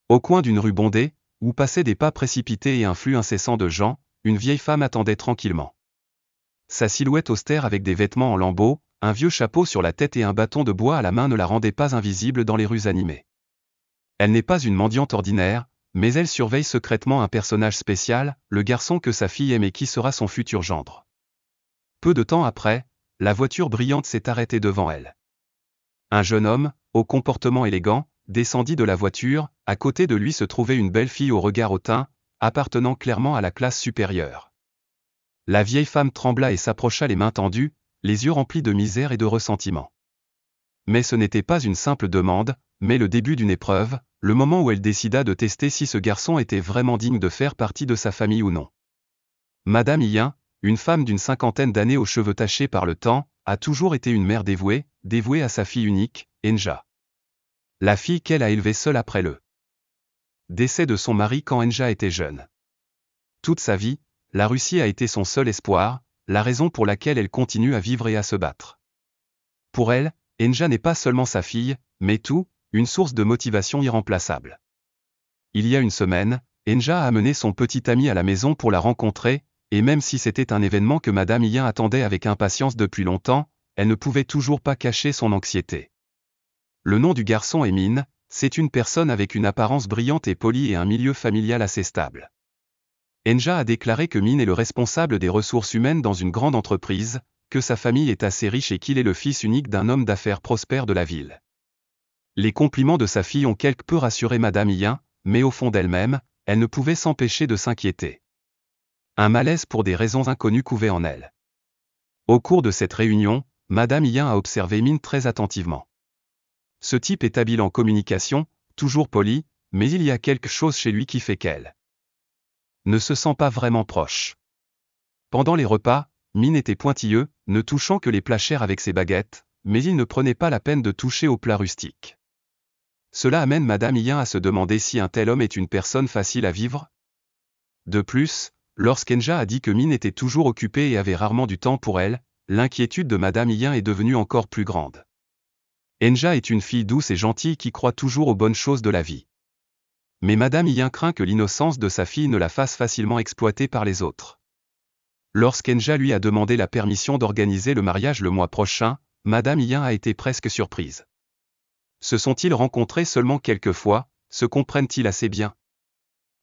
Au coin d'une rue bondée, où passaient des pas précipités et un flux incessant de gens, une vieille femme attendait tranquillement. Sa silhouette austère avec des vêtements en lambeaux, un vieux chapeau sur la tête et un bâton de bois à la main ne la rendaient pas invisible dans les rues animées. Elle n'est pas une mendiante ordinaire, mais elle surveille secrètement un personnage spécial, le garçon que sa fille aime et qui sera son futur gendre. Peu de temps après, la voiture brillante s'est arrêtée devant elle. Un jeune homme, au comportement élégant, descendit de la voiture, à côté de lui se trouvait une belle fille au regard hautain, appartenant clairement à la classe supérieure. La vieille femme trembla et s'approcha les mains tendues, les yeux remplis de misère et de ressentiment. Mais ce n'était pas une simple demande, mais le début d'une épreuve, le moment où elle décida de tester si ce garçon était vraiment digne de faire partie de sa famille ou non. Madame Hien, une femme d'une cinquantaine d'années aux cheveux tachés par le temps, a toujours été une mère dévouée à sa fille unique, Enja. La fille qu'elle a élevée seule après le décès de son mari quand Enja était jeune. Toute sa vie, la Russie a été son seul espoir, la raison pour laquelle elle continue à vivre et à se battre. Pour elle, Enja n'est pas seulement sa fille, mais tout, une source de motivation irremplaçable. Il y a une semaine, Enja a amené son petit ami à la maison pour la rencontrer, et même si c'était un événement que Madame Hien attendait avec impatience depuis longtemps, elle ne pouvait toujours pas cacher son anxiété. Le nom du garçon est Min, c'est une personne avec une apparence brillante et polie et un milieu familial assez stable. Enja a déclaré que Min est le responsable des ressources humaines dans une grande entreprise, que sa famille est assez riche et qu'il est le fils unique d'un homme d'affaires prospère de la ville. Les compliments de sa fille ont quelque peu rassuré Madame Hien, mais au fond d'elle-même, elle ne pouvait s'empêcher de s'inquiéter. Un malaise pour des raisons inconnues couvait en elle. Au cours de cette réunion, Madame Hien a observé Min très attentivement. Ce type est habile en communication, toujours poli, mais il y a quelque chose chez lui qui fait qu'elle ne se sent pas vraiment proche. Pendant les repas, Min était pointilleux, ne touchant que les plats chers avec ses baguettes, mais il ne prenait pas la peine de toucher aux plats rustiques. Cela amène Madame Hien à se demander si un tel homme est une personne facile à vivre. De plus, lorsqu'Enja a dit que Min était toujours occupée et avait rarement du temps pour elle, l'inquiétude de Madame Hien est devenue encore plus grande. Enja est une fille douce et gentille qui croit toujours aux bonnes choses de la vie. Mais Madame Hien craint que l'innocence de sa fille ne la fasse facilement exploiter par les autres. Lorsqu'Enja lui a demandé la permission d'organiser le mariage le mois prochain, Madame Hien a été presque surprise. Se sont-ils rencontrés seulement quelques fois, se comprennent-ils assez bien?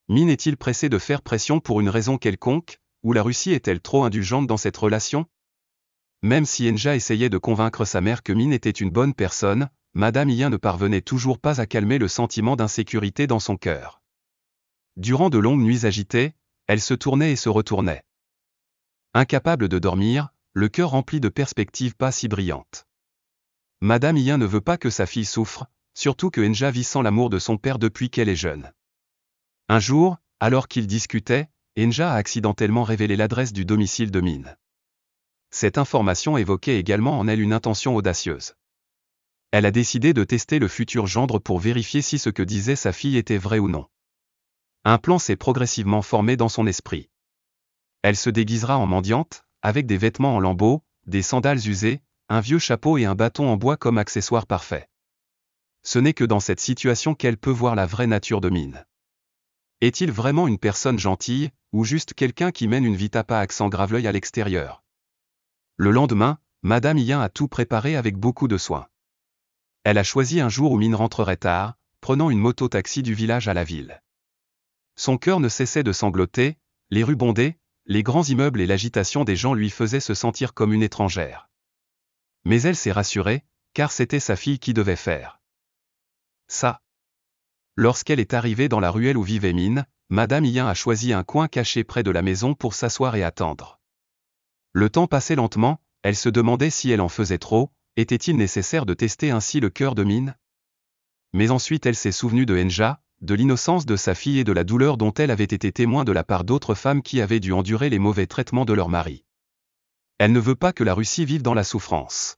Min est-il pressé de faire pression pour une raison quelconque, ou la Russie est-elle trop indulgente dans cette relation? Même si Enja essayait de convaincre sa mère que Min était une bonne personne, Madame Hien ne parvenait toujours pas à calmer le sentiment d'insécurité dans son cœur. Durant de longues nuits agitées, elle se tournait et se retournait. Incapable de dormir, le cœur rempli de perspectives pas si brillantes. Madame Hien ne veut pas que sa fille souffre, surtout que Enja vit sans l'amour de son père depuis qu'elle est jeune. Un jour, alors qu'ils discutaient, Enja a accidentellement révélé l'adresse du domicile de Min. Cette information évoquait également en elle une intention audacieuse. Elle a décidé de tester le futur gendre pour vérifier si ce que disait sa fille était vrai ou non. Un plan s'est progressivement formé dans son esprit. Elle se déguisera en mendiante, avec des vêtements en lambeaux, des sandales usées, un vieux chapeau et un bâton en bois comme accessoire parfait. Ce n'est que dans cette situation qu'elle peut voir la vraie nature de Min. Est-il vraiment une personne gentille, ou juste quelqu'un qui mène une vie tapac sans grave-l'œil à l'extérieur? Le lendemain, Madame Hien a tout préparé avec beaucoup de soin. Elle a choisi un jour où Min rentrerait tard, prenant une moto-taxi du village à la ville. Son cœur ne cessait de sangloter, les rues bondées, les grands immeubles et l'agitation des gens lui faisaient se sentir comme une étrangère. Mais elle s'est rassurée, car c'était sa fille qui devait faire ça. Lorsqu'elle est arrivée dans la ruelle où vivait Min, Madame Hien a choisi un coin caché près de la maison pour s'asseoir et attendre. Le temps passait lentement, elle se demandait si elle en faisait trop, était-il nécessaire de tester ainsi le cœur de Min? Mais ensuite elle s'est souvenue de Enja, de l'innocence de sa fille et de la douleur dont elle avait été témoin de la part d'autres femmes qui avaient dû endurer les mauvais traitements de leur mari. Elle ne veut pas que la Russie vive dans la souffrance.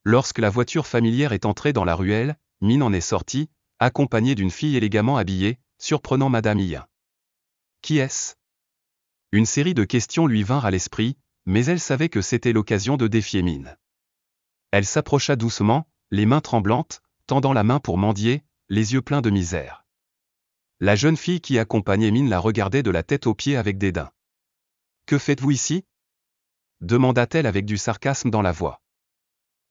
Lorsque la voiture familière est entrée dans la ruelle, Min en est sortie, accompagnée d'une fille élégamment habillée, surprenant Madame Hien. Qui est-ce? Une série de questions lui vinrent à l'esprit, mais elle savait que c'était l'occasion de défier Min. Elle s'approcha doucement, les mains tremblantes, tendant la main pour mendier, les yeux pleins de misère. La jeune fille qui accompagnait Min la regardait de la tête aux pieds avec dédain. « Que faites-vous ici ?» demanda-t-elle avec du sarcasme dans la voix.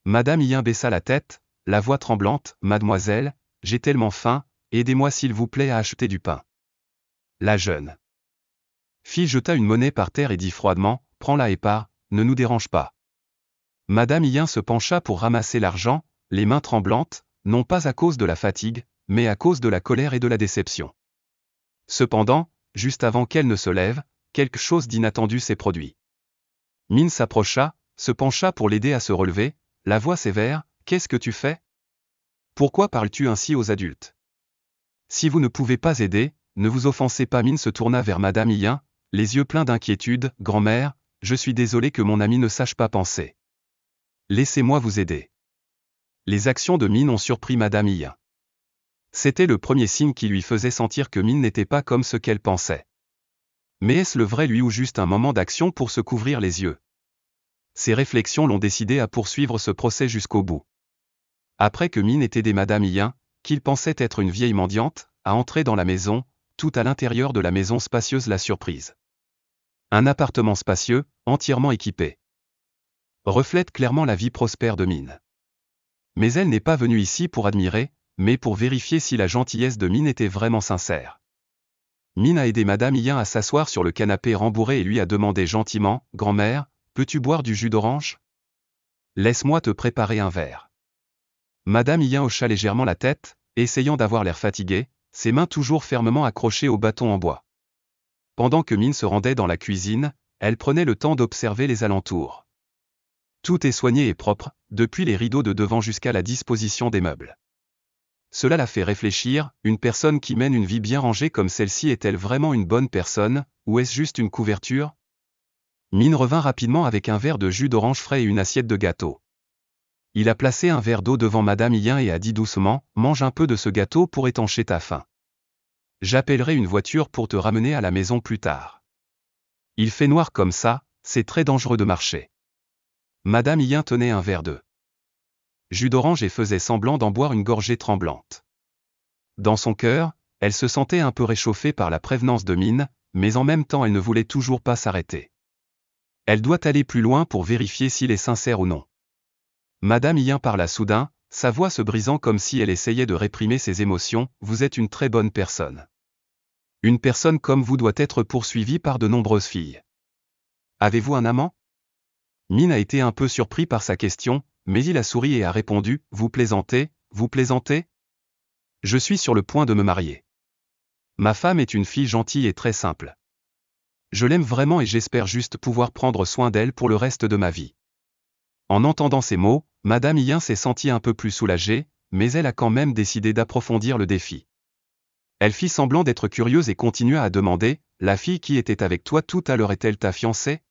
Madame Yin baissa la tête, la voix tremblante. « Mademoiselle, j'ai tellement faim, aidez-moi s'il vous plaît à acheter du pain. » La jeune fille jeta une monnaie par terre et dit froidement, « Prends-la et pars, ne nous dérange pas. » Madame Yin se pencha pour ramasser l'argent, les mains tremblantes, non pas à cause de la fatigue, mais à cause de la colère et de la déception. Cependant, juste avant qu'elle ne se lève, quelque chose d'inattendu s'est produit. Min s'approcha, se pencha pour l'aider à se relever, la voix sévère, « Qu'est-ce que tu fais? Pourquoi parles-tu ainsi aux adultes? Si vous ne pouvez pas aider, ne vous offensez pas. » Min se tourna vers Madame Yin, les yeux pleins d'inquiétude, « Grand-mère, je suis désolé que mon ami ne sache pas penser. Laissez-moi vous aider. » Les actions de Min ont surpris Madame Yin. C'était le premier signe qui lui faisait sentir que Min n'était pas comme ce qu'elle pensait. Mais est-ce le vrai lui ou juste un moment d'action pour se couvrir les yeux? Ses réflexions l'ont décidé à poursuivre ce procès jusqu'au bout. Après que Min ait aidé Madame Yin, qu'il pensait être une vieille mendiante, à entrer dans la maison, tout à l'intérieur de la maison spacieuse la surprise. Un appartement spacieux, entièrement équipé. Reflète clairement la vie prospère de Min. Mais elle n'est pas venue ici pour admirer, mais pour vérifier si la gentillesse de Min était vraiment sincère. Min a aidé Madame Yin à s'asseoir sur le canapé rembourré et lui a demandé gentiment, « Grand-mère, peux-tu boire du jus d'orange? Laisse-moi te préparer un verre. » Madame Yin hocha légèrement la tête, essayant d'avoir l'air fatiguée, ses mains toujours fermement accrochées au bâton en bois. Pendant que Min se rendait dans la cuisine, elle prenait le temps d'observer les alentours. Tout est soigné et propre, depuis les rideaux de devant jusqu'à la disposition des meubles. Cela la fait réfléchir, une personne qui mène une vie bien rangée comme celle-ci est-elle vraiment une bonne personne, ou est-ce juste une couverture? Min revint rapidement avec un verre de jus d'orange frais et une assiette de gâteau. Il a placé un verre d'eau devant Madame Yin et a dit doucement, « Mange un peu de ce gâteau pour étancher ta faim. J'appellerai une voiture pour te ramener à la maison plus tard. Il fait noir comme ça, c'est très dangereux de marcher. » Madame Yin tenait un verre de jus d'orange et faisait semblant d'en boire une gorgée tremblante. Dans son cœur, elle se sentait un peu réchauffée par la prévenance de Min, mais en même temps elle ne voulait toujours pas s'arrêter. Elle doit aller plus loin pour vérifier s'il est sincère ou non. Madame Yin parla soudain, sa voix se brisant comme si elle essayait de réprimer ses émotions, « Vous êtes une très bonne personne. Une personne comme vous doit être poursuivie par de nombreuses filles. Avez-vous un amant? » Min a été un peu surpris par sa question, mais il a souri et a répondu, « Vous plaisantez, vous plaisantez? Je suis sur le point de me marier. Ma femme est une fille gentille et très simple. Je l'aime vraiment et j'espère juste pouvoir prendre soin d'elle pour le reste de ma vie. » En entendant ces mots, Madame Yin s'est sentie un peu plus soulagée, mais elle a quand même décidé d'approfondir le défi. Elle fit semblant d'être curieuse et continua à demander, « La fille qui était avec toi tout à l'heure est-elle ta fiancée? »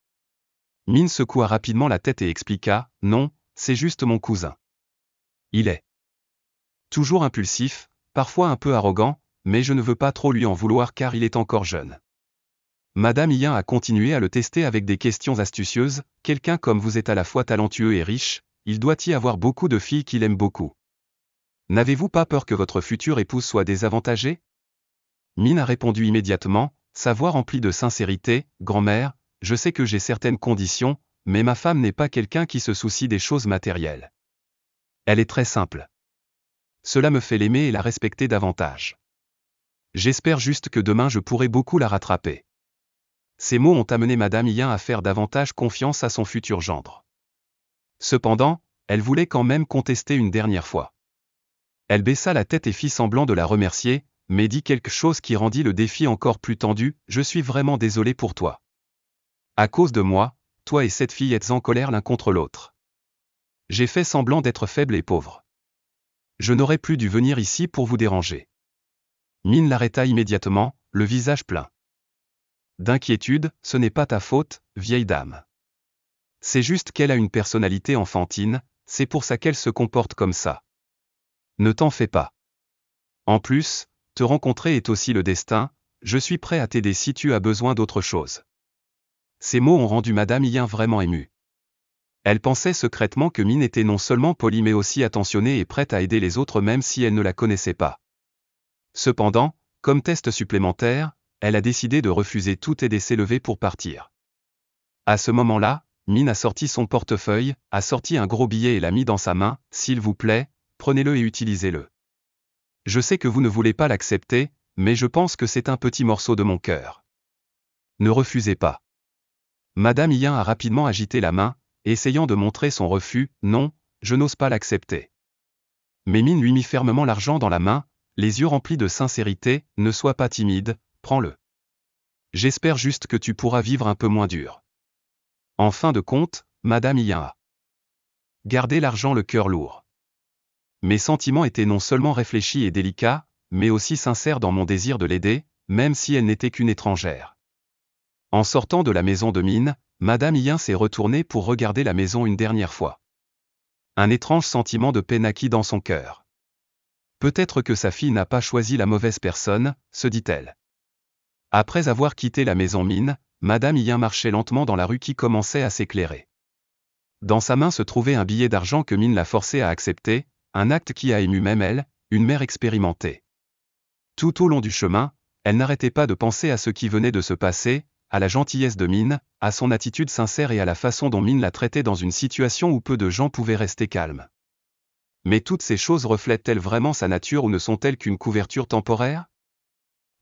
Min secoua rapidement la tête et expliqua, « Non, c'est juste mon cousin. Il est toujours impulsif, parfois un peu arrogant, mais je ne veux pas trop lui en vouloir car il est encore jeune. » Madame Yin a continué à le tester avec des questions astucieuses, « Quelqu'un comme vous est à la fois talentueux et riche, il doit y avoir beaucoup de filles qui l'aiment beaucoup. N'avez-vous pas peur que votre future épouse soit désavantagée? » Min a répondu immédiatement, sa voix remplie de sincérité, « Grand-mère, je sais que j'ai certaines conditions, mais ma femme n'est pas quelqu'un qui se soucie des choses matérielles. Elle est très simple. Cela me fait l'aimer et la respecter davantage. J'espère juste que demain je pourrai beaucoup la rattraper. » Ces mots ont amené Madame Yin à faire davantage confiance à son futur gendre. Cependant, elle voulait quand même contester une dernière fois. Elle baissa la tête et fit semblant de la remercier, mais dit quelque chose qui rendit le défi encore plus tendu, « Je suis vraiment désolé pour toi. À cause de moi, toi et cette fille êtes en colère l'un contre l'autre. J'ai fait semblant d'être faible et pauvre. Je n'aurais plus dû venir ici pour vous déranger. » Min l'arrêta immédiatement, le visage plein d'inquiétude, « Ce n'est pas ta faute, vieille dame. C'est juste qu'elle a une personnalité enfantine, c'est pour ça qu'elle se comporte comme ça. Ne t'en fais pas. En plus, te rencontrer est aussi le destin, je suis prêt à t'aider si tu as besoin d'autre chose. » Ces mots ont rendu Madame Yin vraiment émue. Elle pensait secrètement que Min était non seulement polie mais aussi attentionnée et prête à aider les autres même si elle ne la connaissait pas. Cependant, Comme test supplémentaire, elle a décidé de refuser toute aide et s'est levée pour partir. À ce moment-là, Min a sorti son portefeuille, a sorti un gros billet et l'a mis dans sa main. « S'il vous plaît, prenez-le et utilisez-le. Je sais que vous ne voulez pas l'accepter, mais je pense que c'est un petit morceau de mon cœur. Ne refusez pas. » Madame Yin a rapidement agité la main, essayant de montrer son refus. « Non, je n'ose pas l'accepter. » Mais Min lui mit fermement l'argent dans la main, les yeux remplis de sincérité. « Ne sois pas timide, prends-le. J'espère juste que tu pourras vivre un peu moins dur. » En fin de compte, Madame Yin a gardé l'argent le cœur lourd. Mes sentiments étaient non seulement réfléchis et délicats, mais aussi sincères dans mon désir de l'aider, même si elle n'était qu'une étrangère. En sortant de la maison de Min, Madame Yin s'est retournée pour regarder la maison une dernière fois. Un étrange sentiment de paix naquit dans son cœur. Peut-être que sa fille n'a pas choisi la mauvaise personne, se dit-elle. Après avoir quitté la maison Min, Madame Yin marchait lentement dans la rue qui commençait à s'éclairer. Dans sa main se trouvait un billet d'argent que Min l'a forcé à accepter, un acte qui a ému même elle, une mère expérimentée. Tout au long du chemin, elle n'arrêtait pas de penser à ce qui venait de se passer, à la gentillesse de Min, à son attitude sincère et à la façon dont Min la traitait dans une situation où peu de gens pouvaient rester calmes. Mais toutes ces choses reflètent-elles vraiment sa nature ou ne sont-elles qu'une couverture temporaire?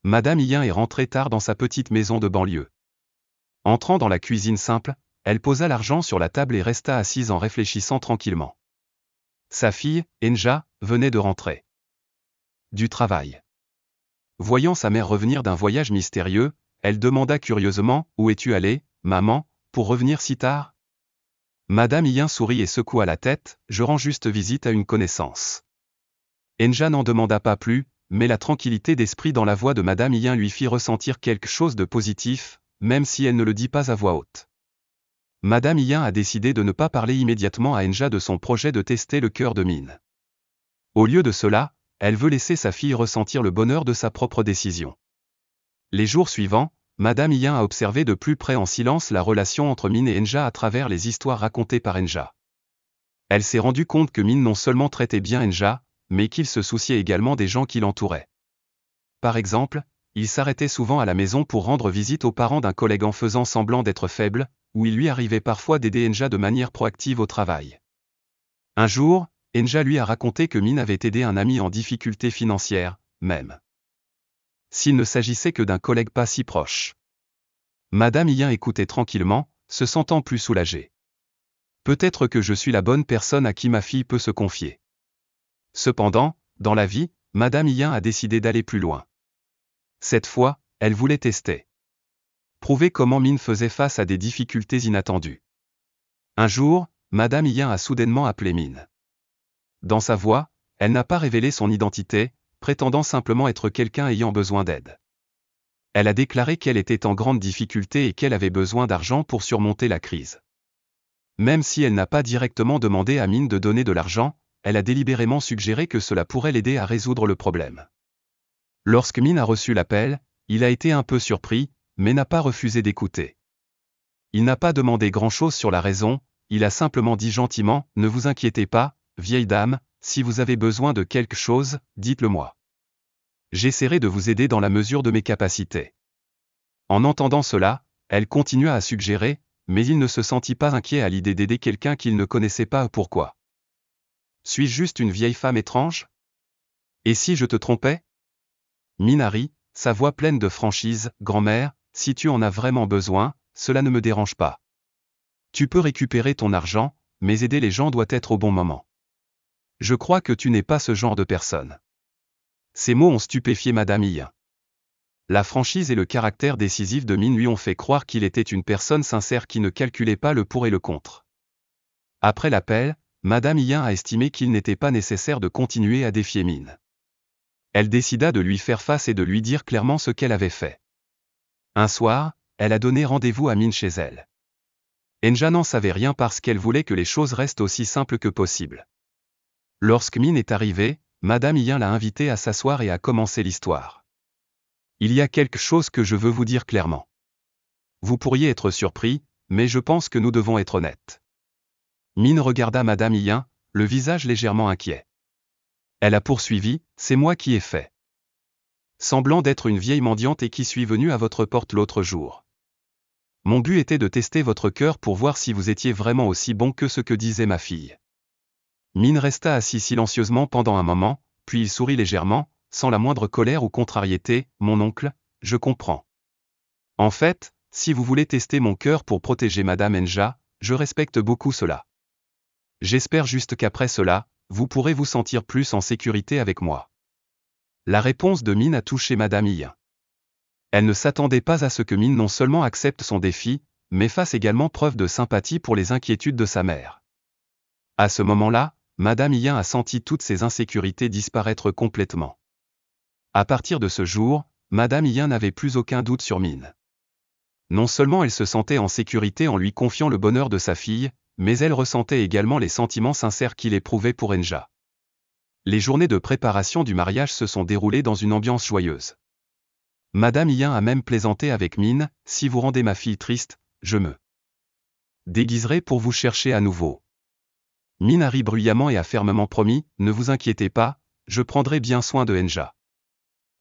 Madame Yin est rentrée tard dans sa petite maison de banlieue. Entrant dans la cuisine simple, elle posa l'argent sur la table et resta assise en réfléchissant tranquillement. Sa fille, Enja, venait de rentrer du travail. Voyant sa mère revenir d'un voyage mystérieux, elle demanda curieusement « Où es-tu allée, maman, pour revenir si tard ?» Madame Yin sourit et secoua la tête « Je rends juste visite à une connaissance. » Enja n'en demanda pas plus, mais la tranquillité d'esprit dans la voix de Madame Yin lui fit ressentir quelque chose de positif, même si elle ne le dit pas à voix haute. Madame Yin a décidé de ne pas parler immédiatement à Enja de son projet de tester le cœur de Min. Au lieu de cela, elle veut laisser sa fille ressentir le bonheur de sa propre décision. Les jours suivants, Madame Yin a observé de plus près en silence la relation entre Min et Enja à travers les histoires racontées par Enja. Elle s'est rendue compte que Min non seulement traitait bien Enja, mais qu'il se souciait également des gens qui l'entouraient. Par exemple, il s'arrêtait souvent à la maison pour rendre visite aux parents d'un collègue en faisant semblant d'être faible, où il lui arrivait parfois d'aider Enja de manière proactive au travail. Un jour, Enja lui a raconté que Min avait aidé un ami en difficulté financière, même s'il ne s'agissait que d'un collègue pas si proche. Madame Yin écoutait tranquillement, se sentant plus soulagée. Peut-être que je suis la bonne personne à qui ma fille peut se confier. Cependant, dans la vie, Madame Yin a décidé d'aller plus loin. Cette fois, elle voulait tester. Prouver comment Min faisait face à des difficultés inattendues. Un jour, Madame Yin a soudainement appelé Min. Dans sa voix, elle n'a pas révélé son identité, prétendant simplement être quelqu'un ayant besoin d'aide. Elle a déclaré qu'elle était en grande difficulté et qu'elle avait besoin d'argent pour surmonter la crise. Même si elle n'a pas directement demandé à Min de donner de l'argent, elle a délibérément suggéré que cela pourrait l'aider à résoudre le problème. Lorsque Min a reçu l'appel, il a été un peu surpris, mais n'a pas refusé d'écouter. Il n'a pas demandé grand-chose sur la raison, il a simplement dit gentiment « Ne vous inquiétez pas, vieille dame, si vous avez besoin de quelque chose, dites-le moi. J'essaierai de vous aider dans la mesure de mes capacités. » En entendant cela, elle continua à suggérer, mais il ne se sentit pas inquiet à l'idée d'aider quelqu'un qu'il ne connaissait pas. Pourquoi? Suis-je juste une vieille femme étrange? Et si je te trompais? Min a ri, sa voix pleine de franchise, « Grand-mère, si tu en as vraiment besoin, cela ne me dérange pas. Tu peux récupérer ton argent, mais aider les gens doit être au bon moment. Je crois que tu n'es pas ce genre de personne. » Ces mots ont stupéfié Madame Yin. La franchise et le caractère décisif de Min lui ont fait croire qu'il était une personne sincère qui ne calculait pas le pour et le contre. Après l'appel, Madame Yin a estimé qu'il n'était pas nécessaire de continuer à défier Min. Elle décida de lui faire face et de lui dire clairement ce qu'elle avait fait. Un soir, elle a donné rendez-vous à Min chez elle. Enja n'en savait rien parce qu'elle voulait que les choses restent aussi simples que possible. Lorsque Min est arrivée, Madame Yin l'a invitée à s'asseoir et à commencer l'histoire. Il y a quelque chose que je veux vous dire clairement. Vous pourriez être surpris, mais je pense que nous devons être honnêtes. Min regarda Madame Yin, le visage légèrement inquiet. Elle a poursuivi, c'est moi qui ai fait semblant d'être une vieille mendiante et qui suis venue à votre porte l'autre jour. Mon but était de tester votre cœur pour voir si vous étiez vraiment aussi bon que ce que disait ma fille. Min resta assis silencieusement pendant un moment, puis il sourit légèrement, sans la moindre colère ou contrariété. Mon oncle, je comprends. En fait, si vous voulez tester mon cœur pour protéger Madame Enja, je respecte beaucoup cela. J'espère juste qu'après cela, vous pourrez vous sentir plus en sécurité avec moi. La réponse de Min a touché Madame Yin. Elle ne s'attendait pas à ce que Min non seulement accepte son défi, mais fasse également preuve de sympathie pour les inquiétudes de sa mère. À ce moment-là, Madame Yin a senti toutes ses insécurités disparaître complètement. À partir de ce jour, Madame Yin n'avait plus aucun doute sur Min. Non seulement elle se sentait en sécurité en lui confiant le bonheur de sa fille, mais elle ressentait également les sentiments sincères qu'il éprouvait pour Enja. Les journées de préparation du mariage se sont déroulées dans une ambiance joyeuse. Madame Yin a même plaisanté avec Min, « Si vous rendez ma fille triste, je me déguiserai pour vous chercher à nouveau. » Min a ri bruyamment et a fermement promis, « Ne vous inquiétez pas, je prendrai bien soin de Enja. »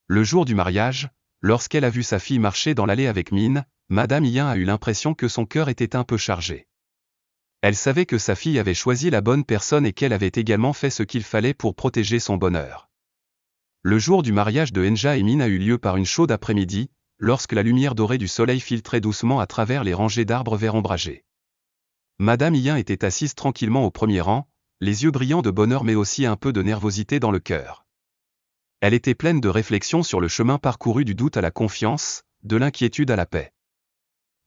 Le jour du mariage, lorsqu'elle a vu sa fille marcher dans l'allée avec Min, Madame Yin a eu l'impression que son cœur était un peu chargé. Elle savait que sa fille avait choisi la bonne personne et qu'elle avait également fait ce qu'il fallait pour protéger son bonheur. Le jour du mariage de Enja et Min a eu lieu par une chaude après-midi, lorsque la lumière dorée du soleil filtrait doucement à travers les rangées d'arbres verts ombragés. Madame Yin était assise tranquillement au premier rang, les yeux brillants de bonheur mais aussi un peu de nervosité dans le cœur. Elle était pleine de réflexions sur le chemin parcouru du doute à la confiance, de l'inquiétude à la paix.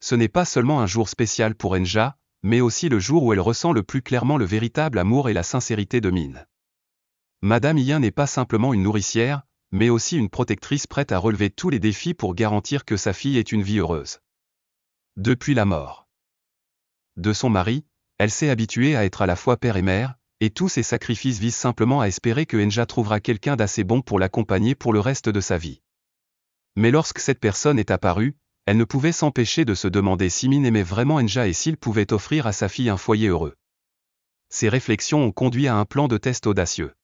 Ce n'est pas seulement un jour spécial pour Enja, mais aussi le jour où elle ressent le plus clairement le véritable amour et la sincérité de Min. Madame Yin n'est pas simplement une nourricière, mais aussi une protectrice prête à relever tous les défis pour garantir que sa fille ait une vie heureuse. Depuis la mort de son mari, elle s'est habituée à être à la fois père et mère, et tous ses sacrifices visent simplement à espérer que Enja trouvera quelqu'un d'assez bon pour l'accompagner pour le reste de sa vie. Mais lorsque cette personne est apparue, elle ne pouvait s'empêcher de se demander si Min aimait vraiment Enja et s'il pouvait offrir à sa fille un foyer heureux. Ces réflexions ont conduit à un plan de test audacieux.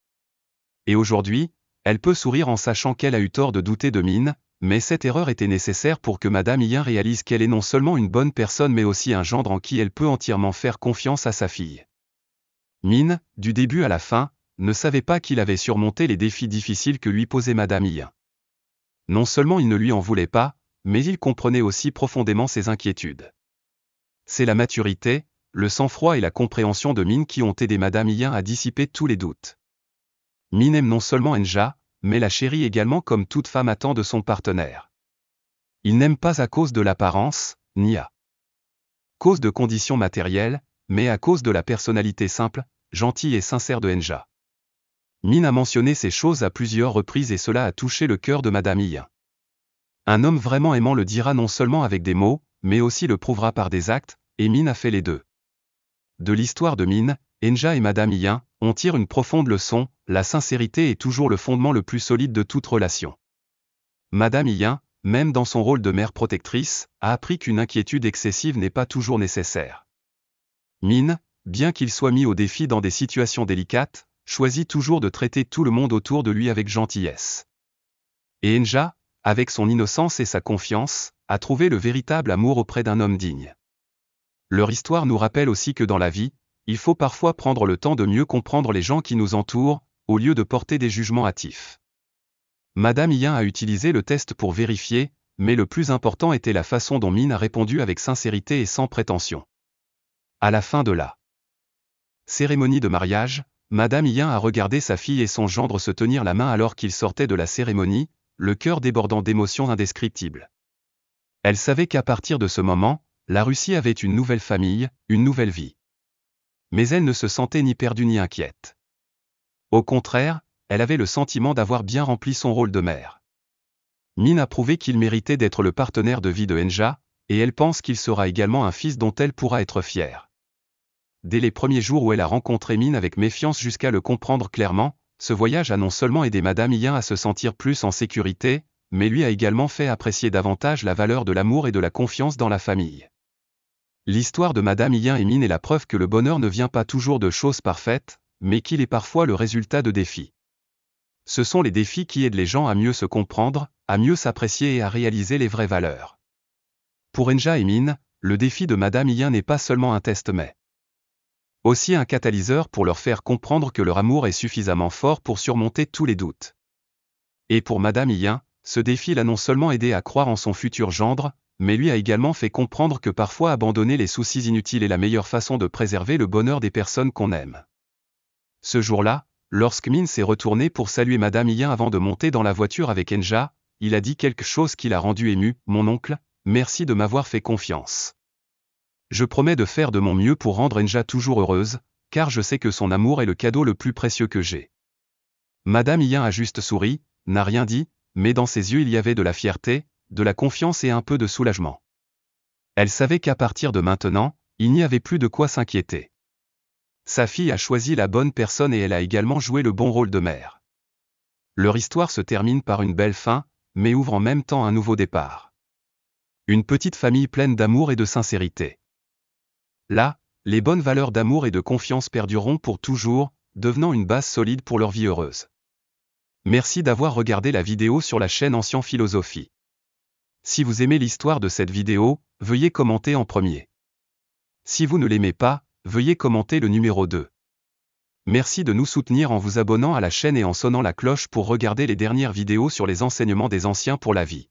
Et aujourd'hui, elle peut sourire en sachant qu'elle a eu tort de douter de Min, mais cette erreur était nécessaire pour que Madame Yin réalise qu'elle est non seulement une bonne personne mais aussi un gendre en qui elle peut entièrement faire confiance à sa fille. Min, du début à la fin, ne savait pas qu'il avait surmonté les défis difficiles que lui posait Madame Yin. Non seulement il ne lui en voulait pas, mais il comprenait aussi profondément ses inquiétudes. C'est la maturité, le sang-froid et la compréhension de Min qui ont aidé Madame Yin à dissiper tous les doutes. Min aime non seulement Enja, mais la chérit également comme toute femme attend de son partenaire. Il n'aime pas à cause de l'apparence, ni à cause de conditions matérielles, mais à cause de la personnalité simple, gentille et sincère de Enja. Min a mentionné ces choses à plusieurs reprises et cela a touché le cœur de Madame Yin. Un homme vraiment aimant le dira non seulement avec des mots, mais aussi le prouvera par des actes, et Min a fait les deux. De l'histoire de Min, Enja et Madame Yin, on tire une profonde leçon, la sincérité est toujours le fondement le plus solide de toute relation. Madame Yin, même dans son rôle de mère protectrice, a appris qu'une inquiétude excessive n'est pas toujours nécessaire. Min, bien qu'il soit mis au défi dans des situations délicates, choisit toujours de traiter tout le monde autour de lui avec gentillesse. Et Enja, avec son innocence et sa confiance, a trouvé le véritable amour auprès d'un homme digne. Leur histoire nous rappelle aussi que dans la vie, il faut parfois prendre le temps de mieux comprendre les gens qui nous entourent, au lieu de porter des jugements hâtifs. Madame Yin a utilisé le test pour vérifier, mais le plus important était la façon dont Min a répondu avec sincérité et sans prétention. À la fin de la cérémonie de mariage, Madame Yin a regardé sa fille et son gendre se tenir la main alors qu'ils sortaient de la cérémonie, le cœur débordant d'émotions indescriptibles. Elle savait qu'à partir de ce moment, la Russie avait une nouvelle famille, une nouvelle vie. Mais elle ne se sentait ni perdue ni inquiète. Au contraire, elle avait le sentiment d'avoir bien rempli son rôle de mère. Min a prouvé qu'il méritait d'être le partenaire de vie de Enja, et elle pense qu'il sera également un fils dont elle pourra être fière. Dès les premiers jours où elle a rencontré Min avec méfiance jusqu'à le comprendre clairement, ce voyage a non seulement aidé Madame Yin à se sentir plus en sécurité, mais lui a également fait apprécier davantage la valeur de l'amour et de la confiance dans la famille. L'histoire de Madame Yin et Min est la preuve que le bonheur ne vient pas toujours de choses parfaites, mais qu'il est parfois le résultat de défis. Ce sont les défis qui aident les gens à mieux se comprendre, à mieux s'apprécier et à réaliser les vraies valeurs. Pour Enja et Min, le défi de Madame Yin n'est pas seulement un test mais aussi un catalyseur pour leur faire comprendre que leur amour est suffisamment fort pour surmonter tous les doutes. Et pour Madame Yin, ce défi l'a non seulement aidé à croire en son futur gendre, mais lui a également fait comprendre que parfois abandonner les soucis inutiles est la meilleure façon de préserver le bonheur des personnes qu'on aime. Ce jour-là, lorsque Min s'est retourné pour saluer Madame Yin avant de monter dans la voiture avec Enja, il a dit quelque chose qui l'a rendu ému. « Mon oncle, merci de m'avoir fait confiance. Je promets de faire de mon mieux pour rendre Enja toujours heureuse, car je sais que son amour est le cadeau le plus précieux que j'ai. » Madame Yin a juste souri, n'a rien dit, mais dans ses yeux il y avait de la fierté, de la confiance et un peu de soulagement. Elle savait qu'à partir de maintenant, il n'y avait plus de quoi s'inquiéter. Sa fille a choisi la bonne personne et elle a également joué le bon rôle de mère. Leur histoire se termine par une belle fin, mais ouvre en même temps un nouveau départ. Une petite famille pleine d'amour et de sincérité. Là, les bonnes valeurs d'amour et de confiance perdureront pour toujours, devenant une base solide pour leur vie heureuse. Merci d'avoir regardé la vidéo sur la chaîne Ancien Philosophie. Si vous aimez l'histoire de cette vidéo, veuillez commenter en premier. Si vous ne l'aimez pas, veuillez commenter le numéro 2. Merci de nous soutenir en vous abonnant à la chaîne et en sonnant la cloche pour regarder les dernières vidéos sur les enseignements des anciens pour la vie.